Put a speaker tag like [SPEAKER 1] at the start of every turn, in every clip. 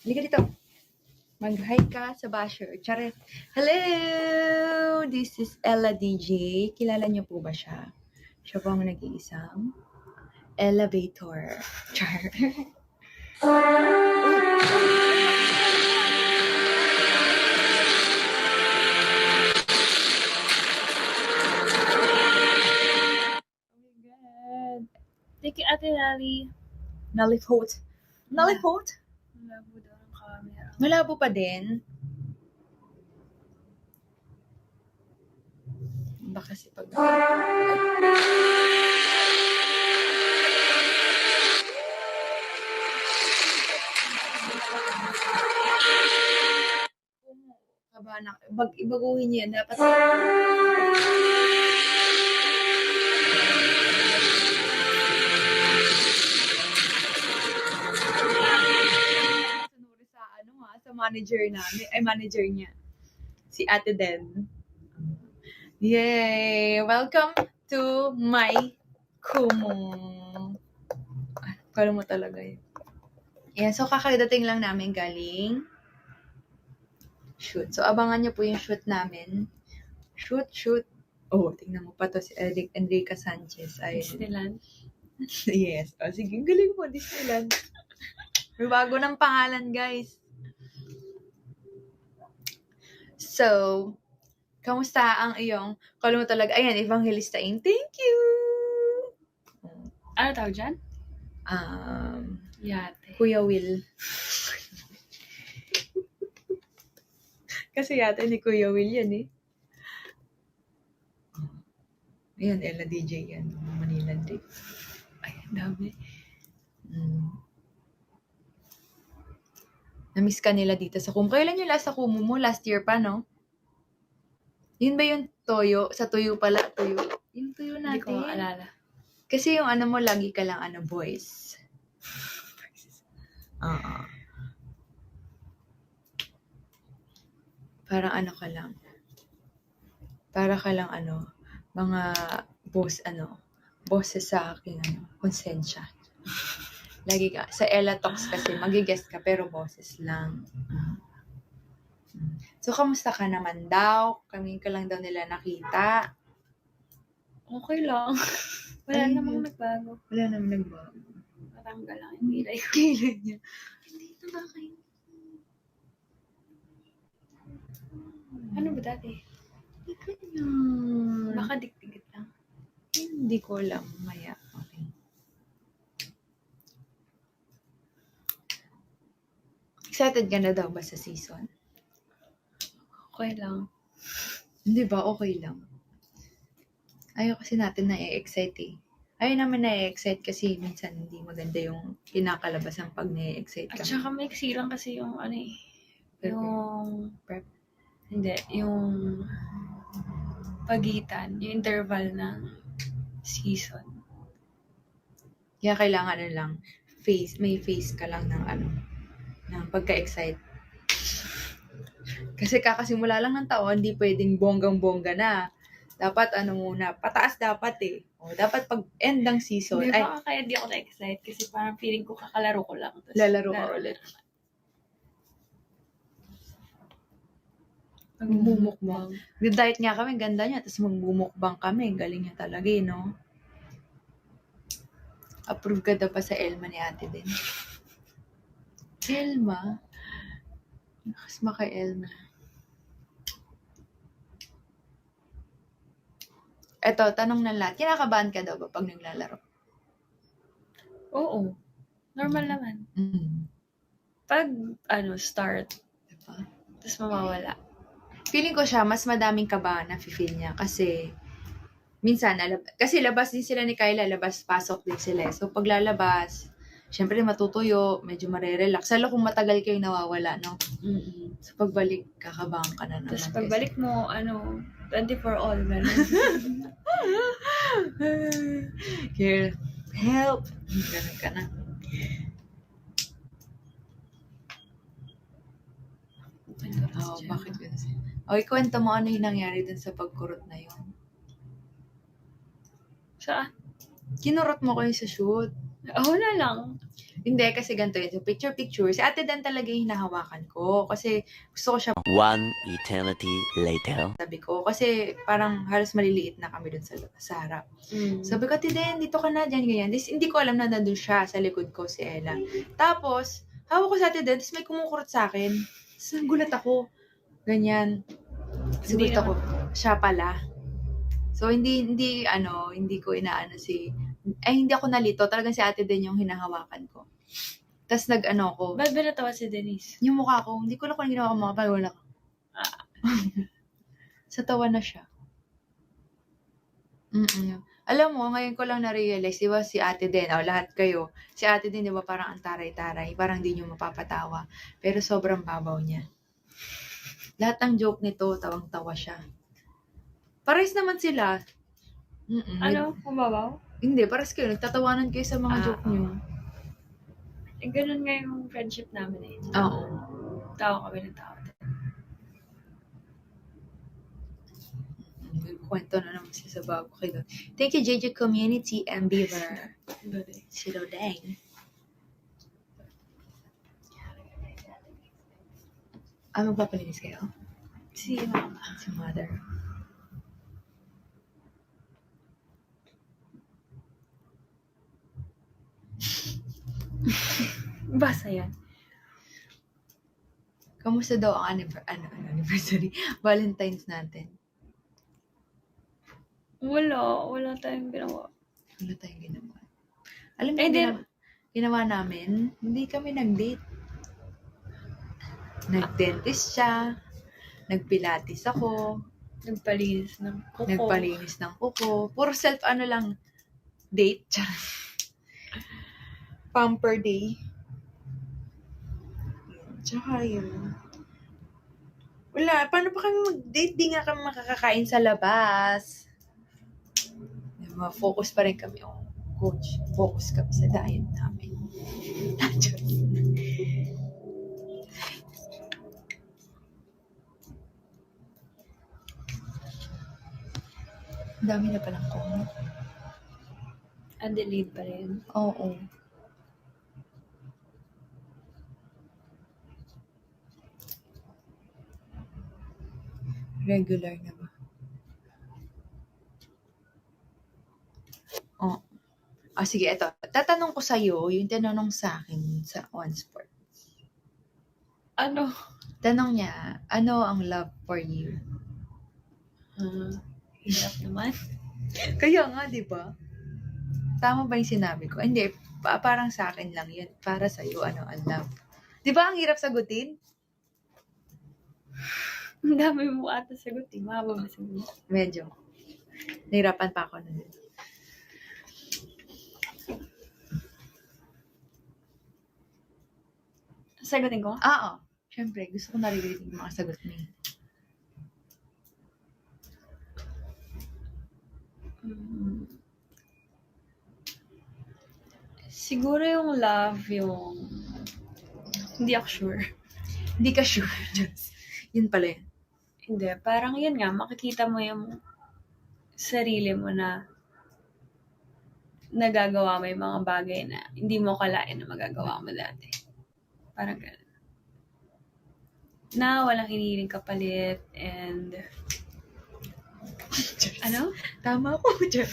[SPEAKER 1] Halika dito. Mag-hi ka sa basher. Charet. Hello! This is Ella DJ. Kilala niyo po ba siya? Siya po ang nag-iisang elevator. Char.
[SPEAKER 2] Thank you, Ate Nali.
[SPEAKER 1] Nalipot. Nalipot?
[SPEAKER 2] Malabo daw ng camera.
[SPEAKER 1] Malabo pa din. Baka kasi pag... Kabana. Ibaguhin niyo yan. Dapat... Sunuri sa sa manager namin. Ay, manager niya. Si Ate Den. Yay! Welcome to my Kumu. Kala mo talaga yun. Yeah, so kakadating lang namin galing shoot. So abangan niyo po yung shoot namin. Shoot. Oh, tingnan mo pa to si Enrica Sanchez. Ay,
[SPEAKER 2] Disneyland.
[SPEAKER 1] yes. Oh, sige, galing mo, Disneyland. May bago ng pangalan, guys. So, kamusta ang iyong, kala mo talaga, ayan, Evangelistain. Thank you!
[SPEAKER 2] Ano tawag dyan? Yate.
[SPEAKER 1] Kuya Will. Kasi yata ni Kuya Will yan eh. Ayan, Ella DJ yan. Manila Day. Ay, ang dami. Na-miss ka nila dito sa Kumu. Kailan yung last sa Kumu mo? Last year pa, no? Yun ba yung toyo? Sa tuyo pala, tuyo. Yung tuyo
[SPEAKER 2] Hindi
[SPEAKER 1] natin.
[SPEAKER 2] ko maalala.
[SPEAKER 1] Kasi yung mo, lagi ka lang voice. Parang ka lang. Para ka lang mga boses sa aking konsensya. Lagi ka. Sa Ella Talks kasi, magigest ka pero boses lang. So, kamusta ka naman daw? Kami ka lang daw nila nakita.
[SPEAKER 2] Okay lang. Wala
[SPEAKER 1] Ay,
[SPEAKER 2] namang nagbago.
[SPEAKER 1] Wala namang nagbago.
[SPEAKER 2] Matanggal lang yung milay ko.
[SPEAKER 1] Kailan niya? Hindi ito ba kayo?
[SPEAKER 2] Ano ba dati?
[SPEAKER 1] Hindi ko yan.
[SPEAKER 2] Baka diktigit lang.
[SPEAKER 1] Hindi ko alam. Maya. Okay. Excited ka na daw ba sa season?
[SPEAKER 2] Okay lang.
[SPEAKER 1] Hindi ba? Okay lang. Ayaw kasi natin na-excite eh. Ayaw naman na-excite kasi minsan hindi maganda yung kinakalabasan pag na-excite
[SPEAKER 2] At
[SPEAKER 1] kami.
[SPEAKER 2] saka may lang kasi yung yung
[SPEAKER 1] prep.
[SPEAKER 2] Hindi, yung pagitan, yung interval ng season.
[SPEAKER 1] Kaya kailangan lang, may face ka lang ng ng pagka-excite. Kasi kakasimula lang ng taon, hindi pwedeng bonggang-bongga na. Dapat muna, pataas dapat eh. O, dapat pag end ng season,
[SPEAKER 2] Hindi ba kaya di ako na-excite kasi parang feeling ko kakalaro ko lang.
[SPEAKER 1] Lalaro ka ulit. Magbumukbang. Nag-diet nga kami, ganda niya. Tapos magbumukbang kami. Galing niya talaga eh, no? Approve ka daw pa sa Elma ni ate din. Elma? Nakasma kay Elma. Eto, tanong ng lahat. Kinakabahan ka daw ba pag naglalaro?
[SPEAKER 2] Oo. Normal naman. Pag, start.
[SPEAKER 1] Diba?
[SPEAKER 2] Tapos mawawala.
[SPEAKER 1] Feeling ko siya, mas madaming kabahan na feel niya kasi minsan, kasi labas din sila ni Kyla, labas-pasok din sila. So, pag lalabas, syempre matutuyo, medyo marerelax. Lalo kung matagal kayo nawawala, no? So, pagbalik, kakabahan ka na naman.
[SPEAKER 2] Tapos pagbalik mo, 24 all, gano'n.
[SPEAKER 1] Here, help! Ganun ka na. Bakit yun? Ikwento mo ano yung nangyari dun sa pagkurot na yun.
[SPEAKER 2] Saan?
[SPEAKER 1] Kinurot mo kayo sa shoot.
[SPEAKER 2] Wala lang.
[SPEAKER 1] Hindi, kasi ganito yun. So, picture-picture. Si Ate Dan talaga yung hinahawakan ko. Kasi gusto ko siya,
[SPEAKER 3] One eternity later.
[SPEAKER 1] sabi ko. Kasi parang halos maliliit na kami dun sa harap. Sabi ko, Ate Dan, dito ka na, dyan, ganyan. Hindi ko alam na nandun siya sa likod ko, si Ella. Tapos, hawak ko sa Ate Dan, tapos may kumukurot sa akin. Tapos nagulat ako. Ganyan.
[SPEAKER 2] Hindi
[SPEAKER 1] Siguro ako, siya pala. So, hindi ko inaano hindi ako nalito. Talagang si Ate Dan yung hinahawakan ko. Tapos ko,
[SPEAKER 2] Ba't ba natawa si Denise?
[SPEAKER 1] yung mukha ko, hindi ko na kung ginawa ko mga pag-wala ko. Sa tawa na siya. Alam mo, ngayon ko lang na-realize, di ba si Ate Den, lahat kayo, si Ate Den, di ba parang ang taray-taray, parang di nyo mapapatawa. Pero sobrang babaw niya. Lahat ng joke nito, tawang-tawa siya. Pares naman sila.
[SPEAKER 2] Ano? Kumabaw?
[SPEAKER 1] Hindi, pares kayo, nagtatawanan kayo sa mga joke nyo.
[SPEAKER 2] Ganun nga yung friendship namin eh.
[SPEAKER 1] Oo.
[SPEAKER 2] Tawa kami ng tawa.
[SPEAKER 1] Kwento na naman siya sa bago kayo. Thank you, JJ Community and Beaver. Si Rodeng. Magpapalinis kayo?
[SPEAKER 2] Si Mama.
[SPEAKER 1] Si Mother.
[SPEAKER 2] Basa yan.
[SPEAKER 1] Kamusta daw ang anniversary? Valentine's natin.
[SPEAKER 2] Wala tayong ginawa.
[SPEAKER 1] Wala tayong ginawa. Alam mo, ginawa namin, hindi kami nag-date. Nag-dentist siya, nagpilates ako,
[SPEAKER 2] Nagpalinis ng kuko.
[SPEAKER 1] nagpalinis ng kuko. Puro date. Pamper day. Tsaka yun. Wala, paano pa kami mag-date? Di nga kami makakakain sa labas. Focus pa rin kami. Coach, focus kami sa diet namin. Dami na palang comment.
[SPEAKER 2] Adelaide pa rin.
[SPEAKER 1] Oo. Regular na ba? Oh. Sige, eto. Tatanong ko sa'yo, yung tinanong sa akin sa OneSport.
[SPEAKER 2] Ano?
[SPEAKER 1] Tanong niya, ano ang love for you?
[SPEAKER 2] Hirap naman.
[SPEAKER 1] Kaya nga, di ba? Tama ba yung sinabi ko? Hindi, parang sa akin lang yun. Para sa'yo, ano ang love? Di ba ang hirap sagutin?
[SPEAKER 2] Ang dami mo ata sagutin. Mahaba ba sagutin?
[SPEAKER 1] Medyo. Nahirapan pa ako nun.
[SPEAKER 2] Sagutin ko?
[SPEAKER 1] Oo. Siyempre, gusto ko naririnig yung mga sagot mo.
[SPEAKER 2] Siguro yung love, hindi ako sure.
[SPEAKER 1] Hindi ka sure. Yun pala yun.
[SPEAKER 2] Hindi, parang yun nga, makikita mo yung sarili mo na nagagawa mo yung mga bagay na hindi mo kalain na magagawa mo dati. Parang gano'n. Na walang hinihiling kapalit and ano?
[SPEAKER 1] Tama ko dyan.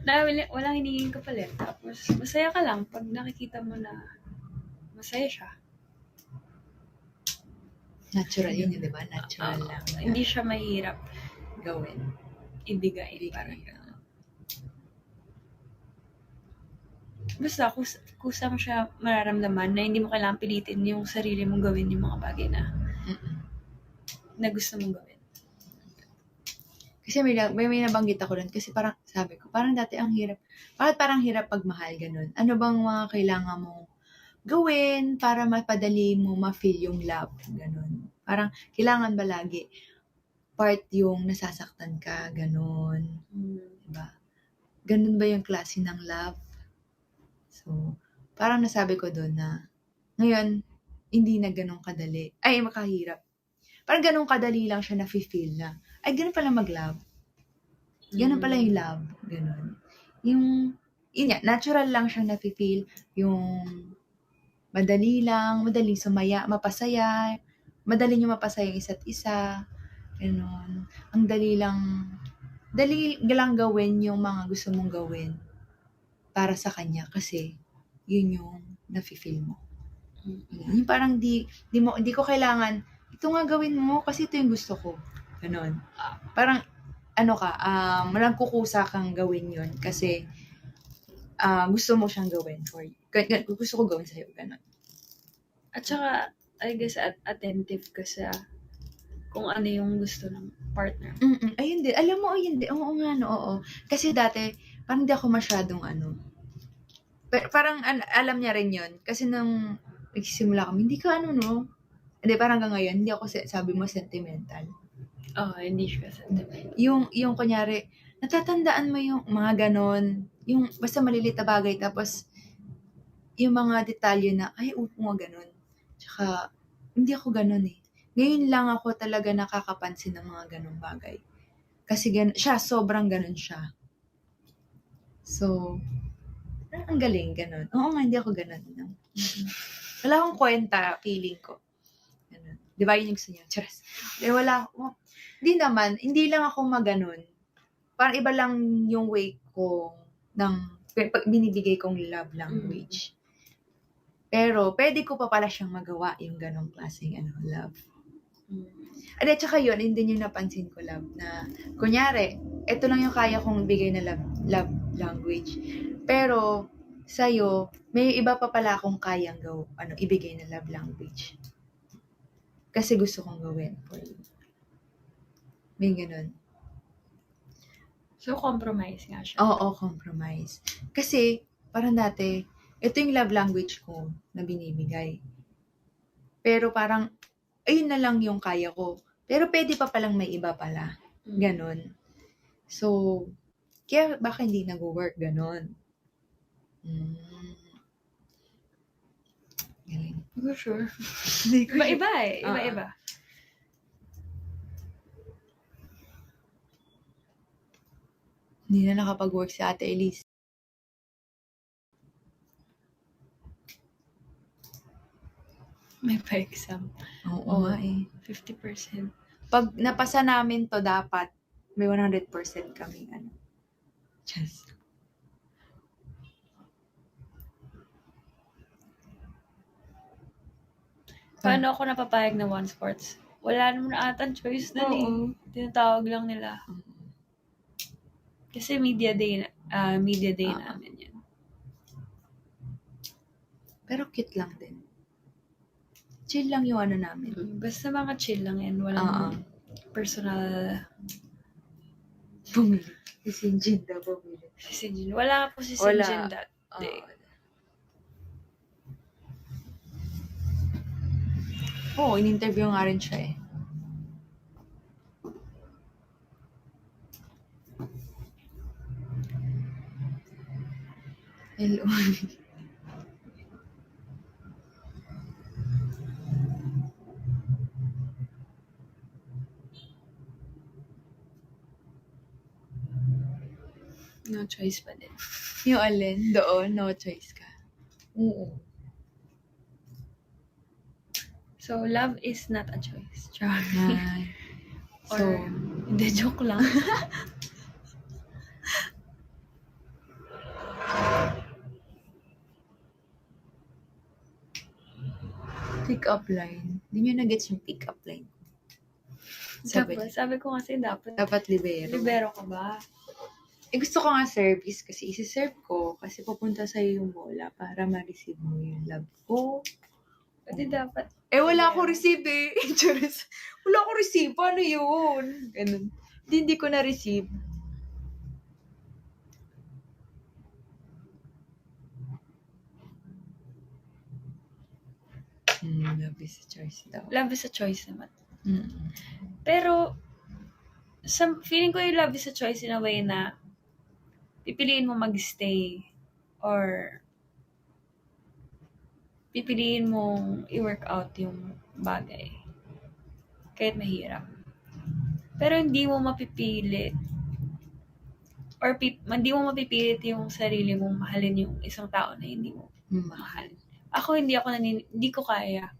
[SPEAKER 2] Na walang hinihiling kapalit. Tapos masaya ka lang pag nakikita mo na masaya siya.
[SPEAKER 1] Natural yun, di ba? Natural lang.
[SPEAKER 2] Hindi siya mahirap
[SPEAKER 1] Gawin.
[SPEAKER 2] ibigay. Parang gano'n. Basta, kusa mo siya mararamdaman na hindi mo kailangan pilitin yung sarili mong gawin yung mga bagay na gusto mong gawin.
[SPEAKER 1] Kasi may nabanggit ako dun. Kasi parang, sabi ko, parang dati ang hirap. Bakit parang hirap pagmahal, ganun? Ano bang mga kailangan mong gawin para mapadali mo ma-feel yung love? Ganun. Parang, kailangan ba lagi part yung nasasaktan ka? Ganun. Diba? Ganun ba yung klase ng love? So, parang nasabi ko doon na ngayon, hindi na ganun kadali. Ay, makahirap. Parang ganun kadali lang siya na-feel na, ay, ganun pala mag-love. Ganun pala yung love. Ganun. yun nga, natural lang siyang nafe-feel, yung madali lang, madaling sumaya, mapasaya, madali niyo mapasaya yung isa't isa, gano'n. Ang dali lang gawin yung mga gusto mong gawin para sa kanya kasi yun yung nafe-feel mo. Yung parang di ko kailangan, ito nga gawin mo kasi ito yung gusto ko. Ganon. Parang, nagkukusa kang gawin yun kasi gusto mo siyang gawin for you. Gusto ko gawin sa'yo. Ganon.
[SPEAKER 2] At saka, I guess, attentive ka sa kung ano yung gusto ng partner.
[SPEAKER 1] Ayun din. Alam mo, ayun din. Oo nga, no, oo. Kasi dati, parang di ako masyadong parang alam niya rin yun. Kasi nung nagsisimula kami, hindi ka Hindi, parang hanggang ngayon, hindi ako sabi mo sentimental.
[SPEAKER 2] Hindi siya sentimental.
[SPEAKER 1] Yung kunyari, natatandaan mo yung mga ganon, yung basta malilit na bagay, tapos yung mga detalye na, ay, upo nga ganon. Tsaka, hindi ako ganon eh. Ngayon lang ako talaga nakakapansin ng mga ganong bagay. Kasi siya, sobrang ganon siya. So, ang galing, ganon. Oo nga, hindi ako ganon. No? Wala akong kwenta, feeling ko. Ganon. Di ba yun yung gusto niya? Charas. Hindi lang ako maganon. Parang iba lang yung way ko ng binibigay kong love language. Pero, pwede ko pa pala siyang magawa yung ganong klaseng love. At saka yun, hindi yung napansin ko, love, na kunyari, ito lang yung kaya kong ibigay na love language. Pero, sa'yo, may iba pa pala akong kayang ibigay na love language. Kasi gusto kong gawin for you. May ganun.
[SPEAKER 2] So, compromise nga siya.
[SPEAKER 1] Oo, compromise. Kasi, parang dati, ito yung love language ko na binibigay. Pero parang, ayun na lang yung kaya ko. Pero pwede pa palang may iba pala. Ganon. So, kaya baka hindi nag-work ganon. Galing.
[SPEAKER 2] For sure. Iba-iba eh. Iba-iba.
[SPEAKER 1] Hindi na nakapag-work si Ate Elise.
[SPEAKER 2] May pa-exam.
[SPEAKER 1] Oo nga eh.
[SPEAKER 2] 50%.
[SPEAKER 1] Pag napasa namin to, dapat may 100% kami chance.
[SPEAKER 2] Paano ako napapayag na one sports? Wala naman na atang choice dun eh. Tinatawag lang nila. Kasi media day namin yan.
[SPEAKER 1] Pero cute lang din. Chill lang yung namin.
[SPEAKER 2] Basta mga chill lang yan. Walang personal.
[SPEAKER 1] Bumili. Si Sinjin daw bumili.
[SPEAKER 2] Si Sinjin. Wala po si Sinjin that day.
[SPEAKER 1] Oo, in-interview nga rin siya eh. Hello.
[SPEAKER 2] No choice pa din.
[SPEAKER 1] Yung alin, doon, no choice ka. Oo.
[SPEAKER 2] So, love is not a choice. Char.
[SPEAKER 1] So,
[SPEAKER 2] hindi, joke lang.
[SPEAKER 1] pick-up line. Hindi nyo na-gets yung pick-up line.
[SPEAKER 2] Sabi ko kasi
[SPEAKER 1] Dapat libero.
[SPEAKER 2] Libero ka ba?
[SPEAKER 1] Gusto ko nga service kasi isi-serve ko kasi pupunta sa'yo yung bola para ma-receive mo yung love ko.
[SPEAKER 2] Pwede dapat.
[SPEAKER 1] Wala akong receive eh. Wala akong receive. Paano yun? Ganun. Hindi ko na-receive. Love is a choice daw.
[SPEAKER 2] Love is a choice naman.
[SPEAKER 1] Mm-mm.
[SPEAKER 2] Pero, feeling ko yung love is a choice in a way na pipiliin mo mag-stay or pipiliin mong i-work out yung bagay. Kahit mahirap. Pero hindi mo mapipili or or hindi mo mapipilit yung sarili mong mahalin yung isang tao na hindi mo mahal. Ako, hindi ko kaya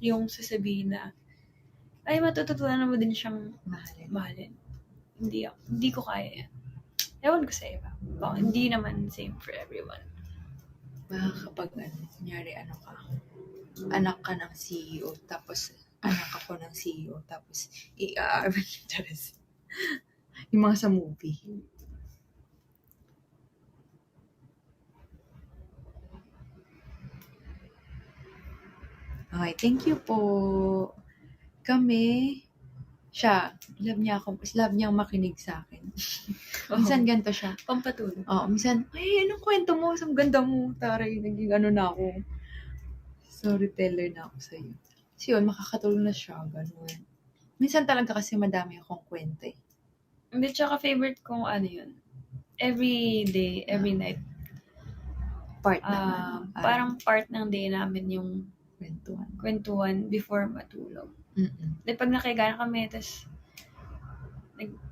[SPEAKER 2] yung sasabihin na, ay, matututunan mo din siyang mahalin. Hindi ko kaya yan. Ewan ko sa iba. Hindi naman same for everyone.
[SPEAKER 1] Kapag kunyari anak ka ng CEO, tapos anak ako ng CEO, tapos interest. Yung mga sa movie. Okay, thank you po. Kami, siya, love niyang makinig sa akin. Minsan ganito siya.
[SPEAKER 2] Pampatulog.
[SPEAKER 1] Oo, minsan, ay, anong kwento mo? Ang ganda mo. Taray, naging na ako. Storyteller na ako sa'yo. Kasi yun, makakatulong na siya. Ganun. Minsan talaga kasi madami akong kwento eh.
[SPEAKER 2] Hindi, tsaka favorite kong yun. Every day, every night.
[SPEAKER 1] Part naman.
[SPEAKER 2] Parang part ng day namin yung kwentuhan before matulog. Dahil pag nakiga na kami, tapos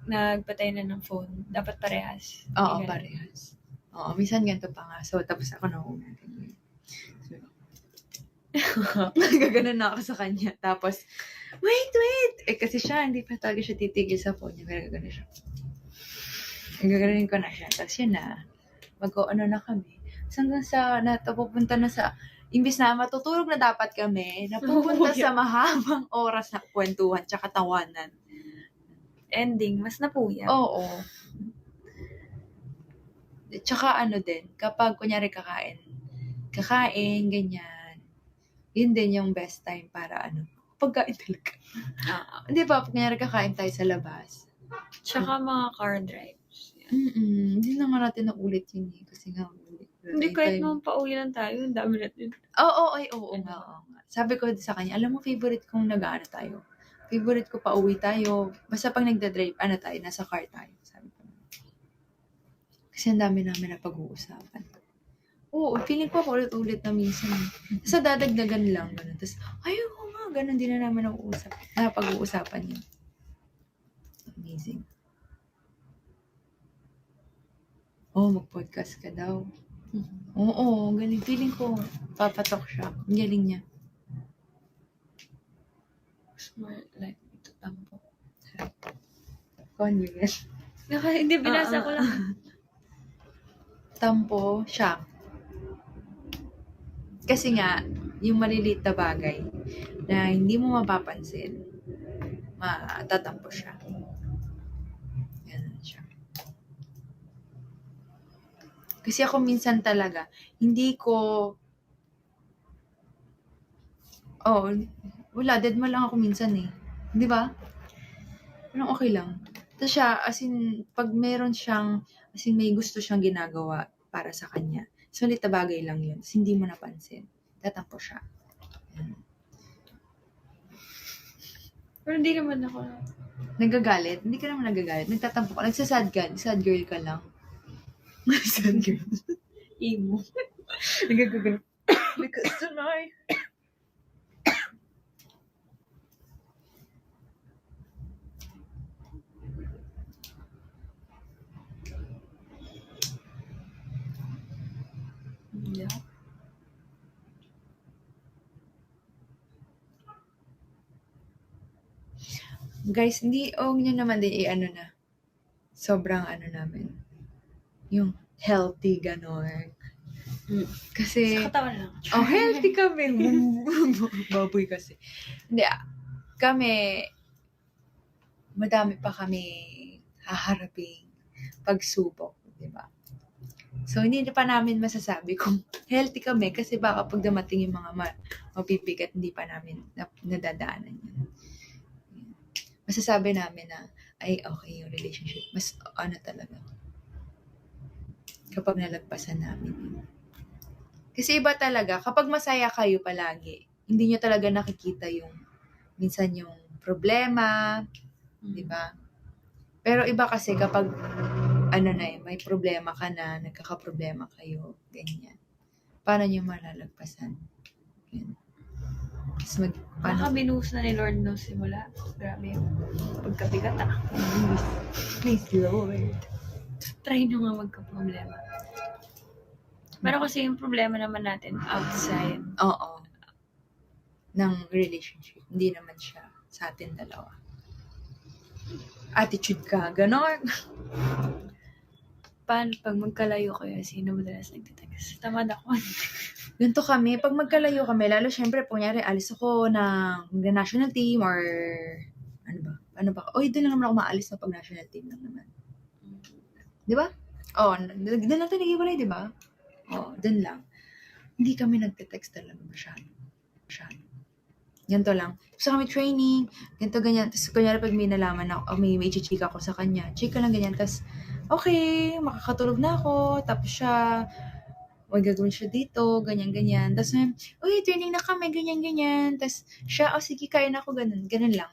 [SPEAKER 2] nagpatay na ng phone, dapat parehas.
[SPEAKER 1] Oo, parehas. Oo, minsan ganito pa nga. So, tapos ako nauna. So, nagaganon na ako sa kanya. Tapos, wait! Kasi siya, hindi pa talaga siya titigil sa phone niya. Pero gano'n siya. Nagaganon ko na siya. Tapos yun na, na kami. Hanggang sa, pupunta na sa, imbis na matutulog na dapat kami, napupunta sa mahabang oras na kwentuhan tsaka tawanan.
[SPEAKER 2] Ending, mas napuya.
[SPEAKER 1] Oo. Tsaka din, kapag kunyari kakain, ganyan, yun din yung best time para pagkain talaga. Hindi ba, pag kunyari kakain tayo sa labas.
[SPEAKER 2] Tsaka mga car drives.
[SPEAKER 1] Hindi na nga natin naulit yun eh, kasi nga
[SPEAKER 2] hindi, kahit naman pauwi lang tayo, ang dami natin.
[SPEAKER 1] Oo nga. Sabi ko sa kanya, alam mo, favorite kong nag-ano tayo. Favorite ko pauwi tayo. Basta pag nagda-drive, tayo, nasa car tayo. Sabi ko. Kasi ang dami namin na pag-uusapan. Oo, feeling ko ulit-ulit na minsan. Sa dadagdagan lang. Ganun. Tapos, ayoko nga, ganun din na naman pag-uusapan yun. Amazing. Mag-podcast ka daw. Oo, galing. Feeling ko, papatok siya. Ang galing niya.
[SPEAKER 2] More like ito tampo.
[SPEAKER 1] Convenient.
[SPEAKER 2] Hindi, binasa ko lang.
[SPEAKER 1] Tampo siya. Kasi nga, yung maliliit na bagay na hindi mo mapapansin, matatampo siya. Ganun siya. Kasi ako minsan talaga, hindi ko, wala, dead ma lang ako minsan eh. Di ba? Parang okay lang. Tapos siya, as in, pag meron siyang, as in, may gusto siyang ginagawa para sa kanya, sulit na bagay lang yun. Tapos hindi mo napansin. Tatampo siya.
[SPEAKER 2] Pero hindi naman ako.
[SPEAKER 1] Nagagalit? Hindi ka naman nagagalit. Nagtatampo ka. Nagsasad ka. Sad girl ka lang. Sad girl.
[SPEAKER 2] Emo.
[SPEAKER 1] Nagagalit. Because tonight.
[SPEAKER 2] Yeah.
[SPEAKER 1] Guys, huwag nyo naman din na. Sobrang namin. Yung healthy, gano'n. Kasi,
[SPEAKER 2] Sa katawan lang.
[SPEAKER 1] healthy kami. Baboy kasi. Hindi, kami, madami pa kami haharaping pagsubok, di ba? So, hindi pa namin masasabi kung healthy kami kasi baka pag dumating yung mga mapipigat, hindi pa namin nadadaanan yun. Masasabi namin na, ay, okay yung relationship. Mas, talaga. Kapag nalagpasan namin yun. Kasi iba talaga, kapag masaya kayo palagi, hindi nyo talaga nakikita yung, minsan yung problema, di ba? Pero iba kasi kapag, may problema ka na, nagkakaproblema kayo, ganyan. Paano nyo malalagpasan? Yan.
[SPEAKER 2] Baka binuhos na ni Lord no simula. Grabe yung pagkabigat
[SPEAKER 1] Please, Lord.
[SPEAKER 2] try nyo nga magka-problema. Pero kasi yung problema naman natin outside.
[SPEAKER 1] Oo. Ng relationship. Hindi naman siya sa atin dalawa. Attitude ka, ganon.
[SPEAKER 2] Paano pag magkalayo kayo, sino madalas nagtitext? Tamad ako.
[SPEAKER 1] Ganito kami, pag magkalayo kami, lalo syempre, kunyari, alis ako ng national team or ano ba? Oy, doon lang naman ako maalis na pag national team lang naman. Di ba? Oo, doon lang tayo nag-iwalay, di ba? Oo, doon lang. Hindi kami nagte-text talaga masyado. Ganito lang. Tapos kami training, ganito, ganyan. Tapos kunyari pag may nalaman ako, may chichika ko sa kanya, chika lang ganyan. Tapos, okay, makakatulog na ako. Tapos siya, may gagawin siya dito, ganyan. Tapos, uy, training na kami, ganyan. Tapos siya, sige, kaya na ako, ganun lang.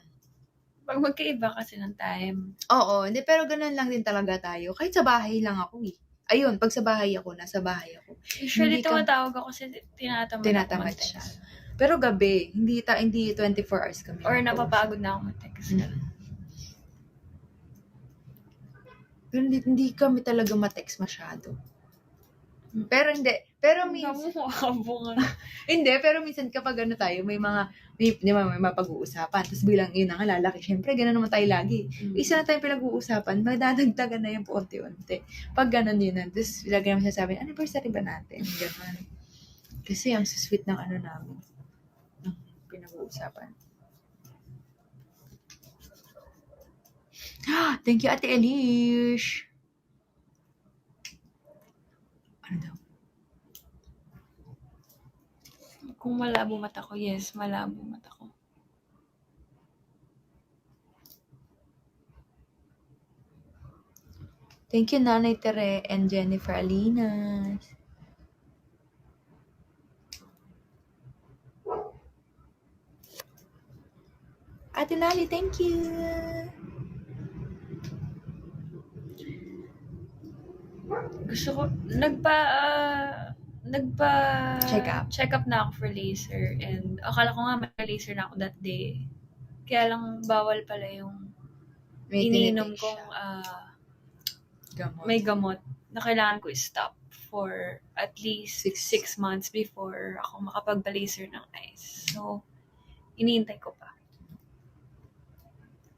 [SPEAKER 2] Pag magkaiba kasi ng time.
[SPEAKER 1] Oo, hindi, pero ganun lang din talaga tayo. Kahit sa bahay lang ako Ayun, pag sa bahay ako, nasa bahay ako.
[SPEAKER 2] Usually,
[SPEAKER 1] Hindi ka-
[SPEAKER 2] tumatawag ako kasi tinatamad
[SPEAKER 1] Tinatamad
[SPEAKER 2] ako
[SPEAKER 1] siya.
[SPEAKER 2] mag-text.
[SPEAKER 1] Pero gabi, hindi 24 hours kami.
[SPEAKER 2] Or napapagod na ako mag-text.
[SPEAKER 1] Pero hindi kami talaga ma-text masyado. Pero hindi. Pero minsan, hindi, pero minsan kapag tayo, may mapag-uusapan. Tapos bilang yun ang lalaki. Siyempre, gano'n naman tayo lagi. Isa na tayong pinag-uusapan, madadagdagan na yung unti-unti. Pag gano'n yun, tapos lagi naman sasabi, anniversary ba natin? Gano'n. Kasi ang sweet ng namin. Ng pinag-uusapan. Thank you, Ate Elish. Ano daw?
[SPEAKER 2] Kung malabo mata ko, yes, malabo mata ko.
[SPEAKER 1] Thank you, Nanay Tere and Jennifer Alinas. Ate Nali, thank you.
[SPEAKER 2] Gusto ko, check up na ako for laser and akala ko nga may laser na ako that day. Kaya lang bawal pala yung iniinom kong
[SPEAKER 1] gamot.
[SPEAKER 2] may gamot na kailangan ko i-stop for at least 6 months before ako makapagpa-laser ng eyes. So, iniintay ko pa.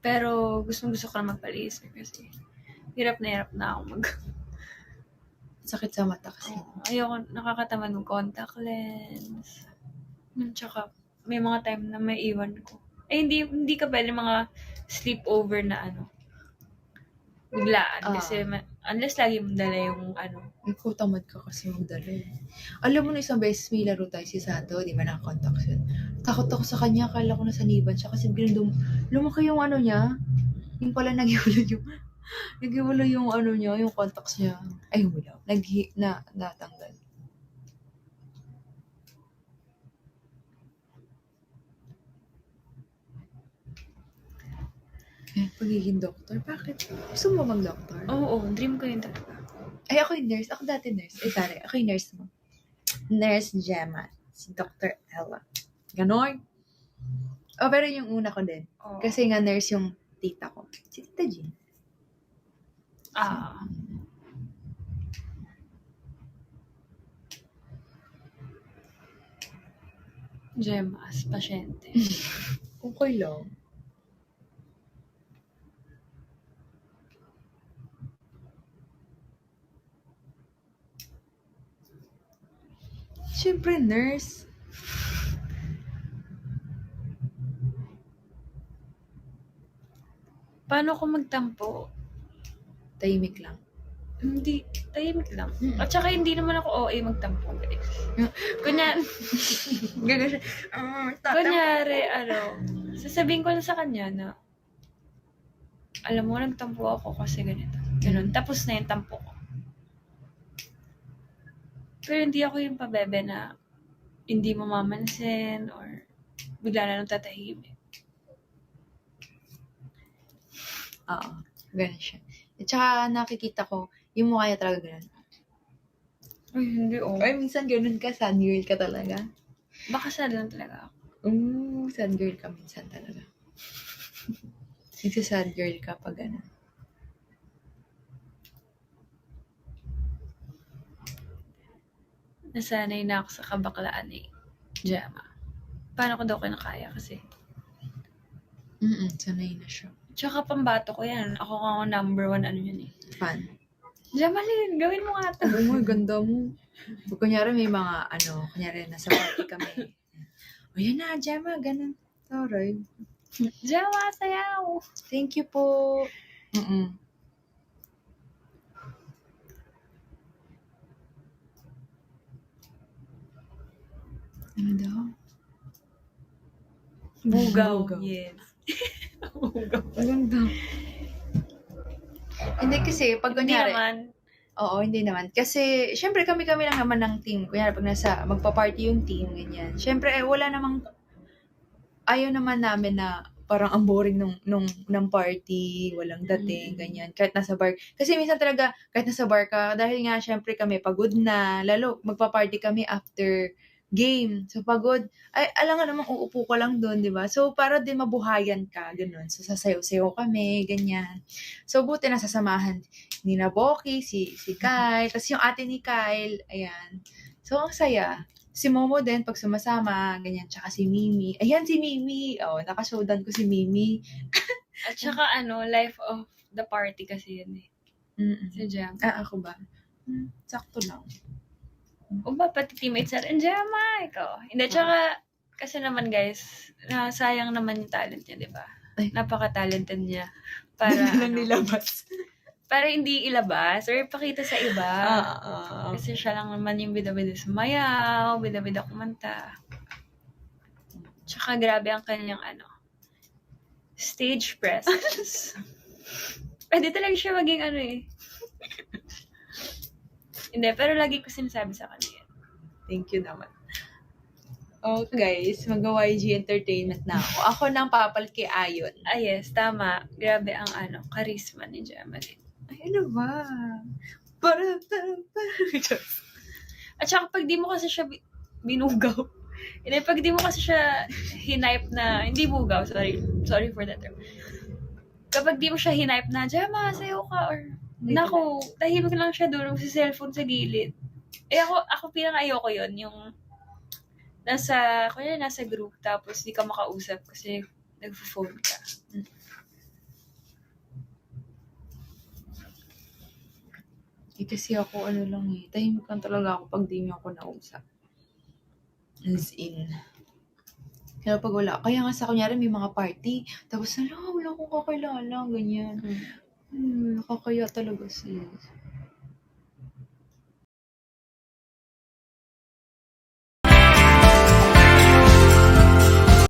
[SPEAKER 2] Pero gusto ko na magpa-laser kasi hirap na ako
[SPEAKER 1] Sakit sa mata kasi.
[SPEAKER 2] Ayoko, nakakatamad ng contact lens. Tsaka, may mga time na may iwan ko. Hindi ka pwede mga sleepover na biglaan. Kasi, unless lagi mong dala yung
[SPEAKER 1] Ikaw, tamad ka kasi magdala. Alam mo na isang beses may laro tayo si Sato, di ba naka-contact yun. Takot ako sa kanya, akala ko nasa niban siya kasi biglang lumaki yung niya. Yung pala nagiwala yung niya, yung contacts niya. Ay, wala. Natanggal. Pagiging doktor? Bakit? Gusto mo mag-doktor?
[SPEAKER 2] Oo, dream ko yun talaga.
[SPEAKER 1] Ay, ako yung nurse. Ako dati nurse. Ay, sorry. Ako yung nurse mo. Nurse Gemma. Si Dr. Ella. Ganon. Pero yung una ko din.
[SPEAKER 2] Oh.
[SPEAKER 1] Kasi nga nurse yung tita ko. Si Tita Jean.
[SPEAKER 2] Gemma, as pasyente.
[SPEAKER 1] Okay lang. Siyempre, nurse.
[SPEAKER 2] Paano ko magtampo?
[SPEAKER 1] Tahimik lang.
[SPEAKER 2] Hindi, tahimik lang. At saka hindi naman ako OA magtampo, guys. Kunyari, sasabihin ko na sa kanya na, alam mo, nagtampo ako kasi ganito. Ganun. Tapos na yung tampo ko. Pero hindi ako yung pabebe na hindi mamamansin or bigla na lang tatahimik.
[SPEAKER 1] Oo. Ganun siya. At saka nakikita ko, yung mukha niya talaga ganun.
[SPEAKER 2] Ay, hindi
[SPEAKER 1] Ay, minsan ganun ka, sad girl ka talaga.
[SPEAKER 2] Baka sad lang talaga ako.
[SPEAKER 1] Sad girl ka minsan talaga. Sad girl ka pag
[SPEAKER 2] nasanay na ako sa kabaklaan ni Gemma. Paano ko daw kinakaya kasi.
[SPEAKER 1] Sanay na siya.
[SPEAKER 2] Tsaka pambato ko yan. Ako nga number 1 ano yun eh.
[SPEAKER 1] Fun.
[SPEAKER 2] Jamalyn, gawin mo nga to.
[SPEAKER 1] Oo nga, ganda mo. Pag kunyari may mga, kunyari nasa party kami. O yun na, Gemma, ganun. Alright.
[SPEAKER 2] Gemma, sayaw.
[SPEAKER 1] Thank you po. Ano daw?
[SPEAKER 2] Bugaw.
[SPEAKER 1] Bugaw.
[SPEAKER 2] Yes. Bugaw.
[SPEAKER 1] Ang ganda. Hindi kasi, pag
[SPEAKER 2] Hindi
[SPEAKER 1] kunyari,
[SPEAKER 2] naman.
[SPEAKER 1] oo, hindi naman. Kasi, syempre kami lang naman ng team. Kunyari, pag magpa-party yung team, ganyan. Syempre, wala namang, ayaw naman namin na parang ang boring ng party, walang dating, ganyan. Kahit nasa bar. Kasi minsan talaga, kahit nasa bar ka, dahil nga, syempre kami pagod na, lalo, magpa-party kami after game. So, pagod. Ay, alam nga naman, uupo ka lang doon, di ba? So, para din mabuhayan ka, ganun. So, sasayaw-sayaw kami, ganyan. So, buti nasasamahan ni na Boki, si Kyle, tapos yung ate ni Kyle, ayan. So, ang saya. Si Momo din, pag sumasama, ganyan, tsaka si Mimi. Ayan, si Mimi. Oh, nakashowdown ko si Mimi.
[SPEAKER 2] At saka life of the party kasi yun eh. Si Gemma.
[SPEAKER 1] Ako ba? Sakto lang.
[SPEAKER 2] O ba, pati teammates natin, Gemma, ikaw. Hindi, tsaka, kasi naman guys, sayang naman yung talent niya, di ba?
[SPEAKER 1] Ay.
[SPEAKER 2] Napaka-talented niya. Para,
[SPEAKER 1] nilabas.
[SPEAKER 2] para hindi ilabas or ipakita sa iba. Kasi siya lang naman yung bida-bida sumayaw, bida-bida kumanta. Tsaka grabe ang kanyang stage presence. Pwede talaga siya maging Hindi, pero lagi ko sinasabi sa kanya.
[SPEAKER 1] Thank you naman. Okay, guys, mag-YG Entertainment na ako. Ako nang papalit kay Ayon.
[SPEAKER 2] Yes, tama. Grabe ang charisma ni Gemma din.
[SPEAKER 1] Ay, ano ba?
[SPEAKER 2] At saka pag di mo kasi siya binugaw. Hindi, pag di mo kasi siya hinipe na, hindi bugaw, sorry for that term. Kapag di mo siya hinipe na, Gemma, sayo ka, or naku, tahimik lang siya doon sa cellphone sa gilid. Ako pinaka-ayoko yun, yung nasa group, tapos di ka makausap kasi nagpo-phone ka.
[SPEAKER 1] Kasi ako tahimik lang talaga ako pag di niyo ako nausap. As in. Kaya pag wala, kaya nga sa kunyari may mga party, tapos wala akong kakilala, ganyan. Nakakaya talaga sis.